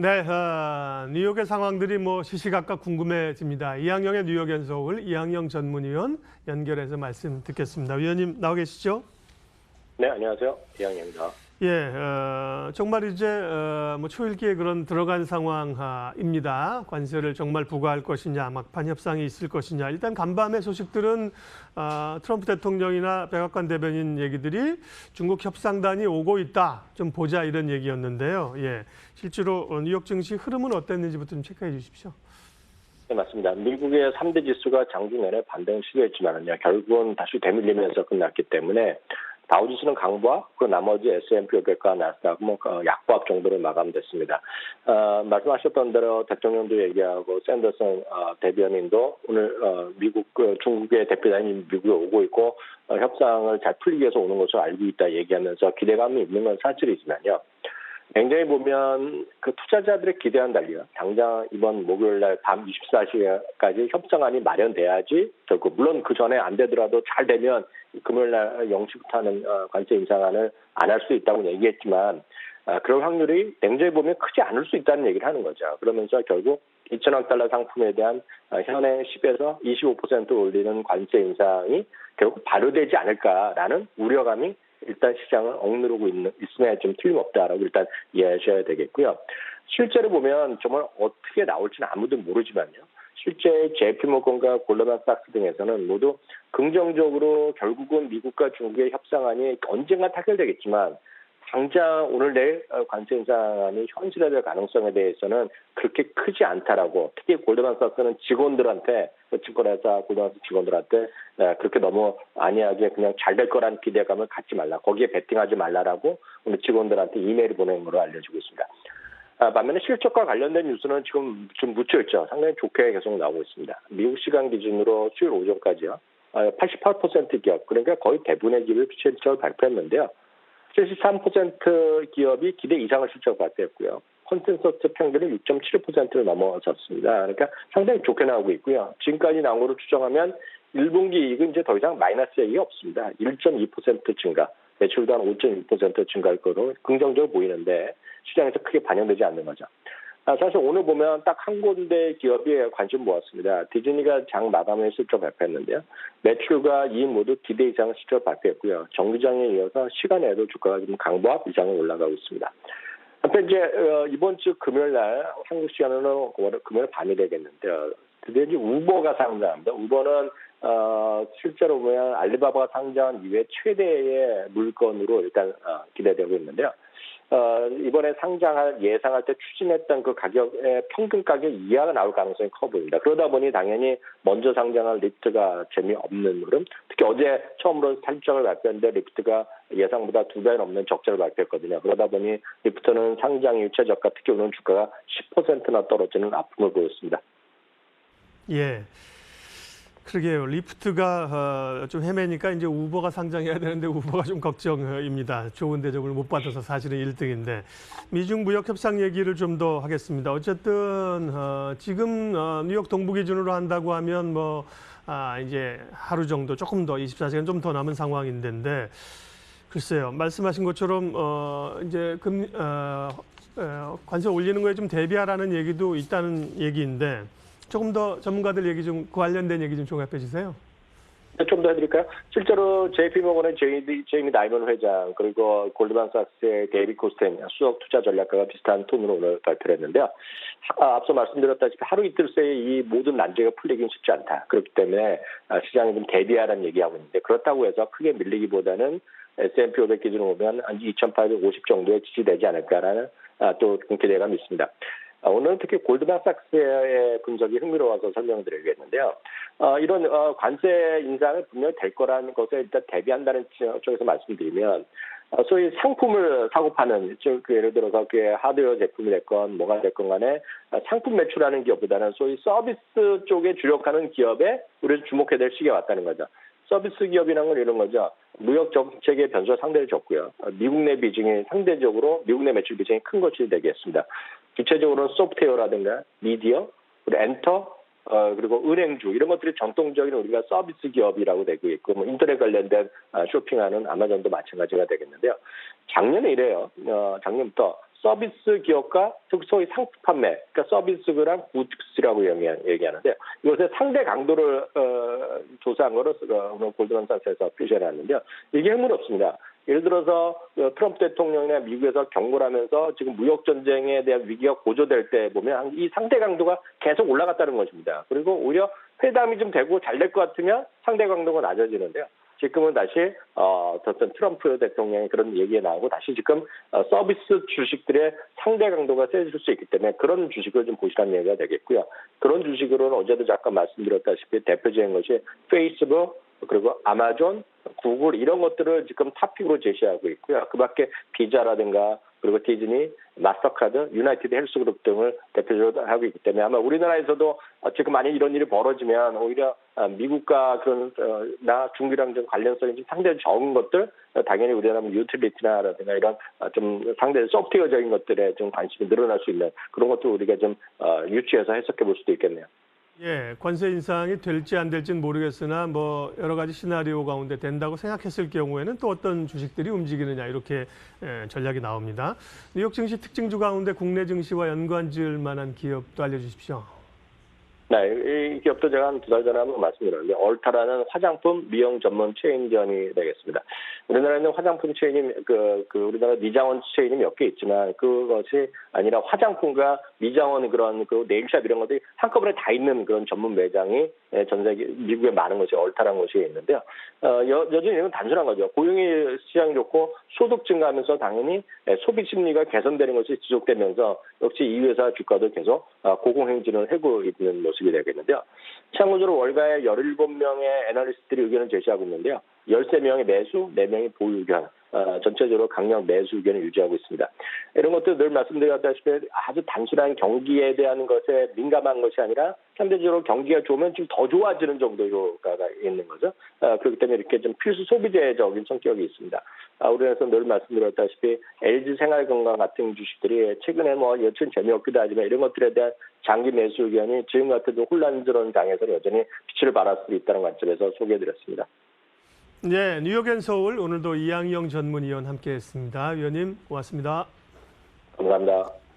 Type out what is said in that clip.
네, 뉴욕의 상황들이 뭐 시시각각 궁금해집니다. 이항영의 뉴욕 연속을 이항영 전문위원 연결해서 말씀 듣겠습니다. 위원님 나와 계시죠? 네, 안녕하세요. 이항영입니다. 예, 정말 이제 뭐 초읽기에 그런 들어간 상황입니다. 관세를 정말 부과할 것이냐, 막판 협상이 있을 것이냐. 일단 간밤의 소식들은 트럼프 대통령이나 백악관 대변인 얘기들이 중국 협상단이 오고 있다. 좀 보자 이런 얘기였는데요. 예, 실제로 뉴욕 증시 흐름은 어땠는지부터 좀 체크해 주십시오. 네, 맞습니다. 미국의 3대 지수가 장중 내내 반등을 시도했지만요, 결국은 다시 되밀리면서 끝났기 때문에 다우지수는 강보합, 그 나머지 S&P 500과 나스닥은 약보합 정도로 마감됐습니다. 말씀하셨던 대로 대통령도 얘기하고 샌더슨 대변인도 오늘 중국의 대표단이 미국에 오고 있고 협상을 잘 풀리기 위해서 오는 것으로 알고 있다 얘기하면서 기대감이 있는 건 사실이지만요. 굉장히 보면 그 투자자들의 기대와는 달리요. 당장 이번 목요일 날 밤 24시까지 협상안이 마련돼야지 결국 물론 그 전에 안 되더라도 잘 되면 금요일 날 0시부터 하는 관세 인상안을 안 할 수 있다고 얘기했지만 그럴 확률이 굉장히 보면 크지 않을 수 있다는 얘기를 하는 거죠. 그러면서 결국 2천억 달러 상품에 대한 현행 10에서 25% 올리는 관세 인상이 결국 발효되지 않을까라는 우려감이 일단 시장을 억누르고 있음에 좀 틀림없다라고 일단 이해하셔야 되겠고요. 실제로 보면 정말 어떻게 나올지는 아무도 모르지만요. 실제 JP모건과 골드만삭스 등에서는 모두 긍정적으로 결국은 미국과 중국의 협상안이 언젠가 타결되겠지만 당장 오늘 내일 관세 인상안이 현실화될 가능성에 대해서는 그렇게 크지 않다라고, 특히 골드만삭스는 직원들한테, 증권회사 골드만삭스 직원들한테 그렇게 너무 안이하게 그냥 잘 될 거란 기대감을 갖지 말라, 거기에 베팅하지 말라라고 오늘 직원들한테 이메일을 보낸 걸로 알려지고 있습니다. 반면에 실적과 관련된 뉴스는 지금 좀 묻혀있죠. 상당히 좋게 계속 나오고 있습니다. 미국 시간 기준으로 수요일 오전까지요. 88% 기업, 그러니까 거의 대부분의 기업이 실적을 발표했는데요. 73% 기업이 기대 이상의 실적을 발표했고요. 컨센서스 평균은 6.7%를 넘어섰습니다. 그러니까 상당히 좋게 나오고 있고요. 지금까지 나온 거로 추정하면 1분기 이익은 이제 더 이상 마이너스 얘기가 없습니다. 1.2% 증가, 매출도 한 5.6% 증가할 거로 긍정적으로 보이는데 시장에서 크게 반영되지 않는 거죠. 사실 오늘 보면 딱 한 군데 기업이 관심 모았습니다. 디즈니가 장 마감에 실적 발표했는데요. 매출과 이익 모두 기대 이상 실적 발표했고요. 정규장에 이어서 시간에도 주가가 좀 강보합 이상으로 올라가고 있습니다. 한편 이제 이번 주 금요일 날 한국 시간으로 금요일 밤이 되겠는데요. 드디어 이제 우버가 상장합니다. 우버는 실제로 보면 알리바바가 상장한 이후에 최대의 물건으로 일단 기대되고 있는데요. 이번에 예상할 때 추진했던 그 가격의 평균 가격 이하가 나올 가능성이 커 보입니다. 그러다 보니 당연히 먼저 상장한 리프트가 재미없는 흐름, 특히 어제 처음으로 실적을 발표했는데 리프트가 예상보다 2배 넘는 적자를 발표했거든요. 그러다 보니 리프트는 상장 이후 최저가, 특히 오늘 주가가 10%나 떨어지는 아픔을 보였습니다. 예. 그러게요. 리프트가 좀 헤매니까 이제 우버가 상장해야 되는데 우버가 좀 걱정입니다. 좋은 대접을 못 받아서 사실은 1등인데. 미중 무역 협상 얘기를 좀 더 하겠습니다. 어쨌든 지금 뉴욕 동부 기준으로 한다고 하면 이제 하루 정도 조금 더 24시간 좀 더 남은 상황인데 글쎄요. 말씀하신 것처럼 이제 관세 올리는 거에 좀 대비하라는 얘기도 있다는 얘기인데 조금 더 전문가들 얘기 좀 관련된 얘기 좀 종합해 주세요. 좀 더 해드릴까요? 실제로 JP모건의 제이미 다이먼 회장, 그리고 골드만삭스의 데이비 코스텐 수석 투자 전략가가 비슷한 톤으로 오늘 발표를 했는데요. 앞서 말씀드렸다시피 하루 이틀 새에 이 모든 난제가 풀리긴 쉽지 않다. 그렇기 때문에 시장에 좀 대비하라는 얘기하고 있는데, 그렇다고 해서 크게 밀리기보다는 S&P 500 기준으로 보면 한 2,850 정도에 지지되지 않을까라는 또 기대감이 있습니다. 오늘은 특히 골드만삭스의 분석이 흥미로워서 설명드리겠는데요. 이런 관세 인상을 분명히 될 거라는 것에 일단 대비한다는 쪽에서 말씀드리면, 소위 상품을 사고 파는, 즉 예를 들어서 그게 하드웨어 제품이 됐건 뭐가 됐건 간에 상품 매출하는 기업보다는 소위 서비스 쪽에 주력하는 기업에 우리는 주목해야 될 시기가 왔다는 거죠. 서비스 기업이라는 건 이런 거죠. 무역 정책의 변수가 상당히 적고요. 미국 내 비중이 상대적으로 미국 내 매출 비중이 큰 것이 되겠습니다. 구체적으로는 소프트웨어라든가 미디어, 그리고 엔터, 그리고 은행주 이런 것들이 전통적인 우리가 서비스 기업이라고 되고 있고, 인터넷 관련된 쇼핑하는 아마존도 마찬가지가 되겠는데요. 작년에 이래요. 작년부터 서비스 기업과 소위 상품 판매, 그러니까 서비스랑 구드스라고 얘기하는데 이것의 상대 강도를 조사한 거로 오늘 골드만삭스에서 표시해놨는데요. 이게 흥미롭습니다. 예를 들어서 트럼프 대통령이나 미국에서 경고를 하면서 지금 무역 전쟁에 대한 위기가 고조될 때 보면 이 상대 강도가 계속 올라갔다는 것입니다. 그리고 오히려 회담이 좀 되고 잘 될 것 같으면 상대 강도가 낮아지는데요. 지금은 다시 어떤 트럼프 대통령의 그런 얘기가 나오고 다시 지금 서비스 주식들의 상대 강도가 세질 수 있기 때문에 그런 주식을 좀 보시라는 얘기가 되겠고요. 그런 주식으로는 어제도 잠깐 말씀드렸다시피 대표적인 것이 페이스북 그리고 아마존, 구글 이런 것들을 지금 탑픽으로 제시하고 있고요. 그밖에 비자라든가 그리고 디즈니, 마스터카드, 유나이티드 헬스그룹 등을 대표적으로 하고 있기 때문에 아마 우리나라에서도 지금 만약 이런 일이 벌어지면 오히려 미국과 그런 나 중국이랑 좀 관련성이 좀 상당히 적은 것들 당연히 우리나라 유틸리티나라든가 이런 좀 상당히 소프트웨어적인 것들에 좀 관심이 늘어날 수 있는 그런 것도 우리가 좀 유추해서 해석해 볼 수도 있겠네요. 예, 관세 인상이 될지 안 될지는 모르겠으나 뭐 여러 가지 시나리오 가운데 된다고 생각했을 경우에는 또 어떤 주식들이 움직이느냐 이렇게 전략이 나옵니다. 뉴욕 증시 특징주 가운데 국내 증시와 연관 지을 만한 기업도 알려주십시오. 네, 이 기업도 제가 한 2달 전에 한번 말씀드렸는데 얼타라는 화장품 미용 전문 체인점이 되겠습니다. 우리나라에는 화장품 체인이 우리나라 미장원 체인이 몇 개 있지만 그것이 아니라 화장품과 미장원 그런 그 네일샵 이런 것들이 한꺼번에 다 있는 그런 전문 매장이 전 세계 미국에 많은 것이 얼타라는 곳이 있는데요. 여전히 이건 단순한 거죠. 고용이 시장이 좋고 소득 증가하면서 당연히 소비 심리가 개선되는 것이 지속되면서 역시 이 회사 주가도 계속 고공행진을 하고 있는 모습이 되겠는데요. 참고적으로 월가에 17명의 애널리스트들이 의견을 제시하고 있는데요. 13명의 매수, 4명이 보유 의견, 전체적으로 강력 매수 의견을 유지하고 있습니다. 이런 것도 늘 말씀드렸다시피 아주 단순한 경기에 대한 것에 민감한 것이 아니라 상대적으로 경기가 좋으면 좀 더 좋아지는 정도의 효과가 있는 거죠. 그렇기 때문에 이렇게 좀 필수 소비재적인 성격이 있습니다. 우리나라에서 늘 말씀드렸다시피 LG 생활건강 같은 주식들이 최근에 뭐 여튼 재미없기도 하지만 이런 것들에 대한 장기 매수 의견이 지금 같은 혼란스러운 장에서 여전히 빛을 발할 수 있다는 관점에서 소개해드렸습니다. 네, 뉴욕 앤 서울 오늘도 이양영 전문위원 함께했습니다. 위원님 고맙습니다. 감사합니다.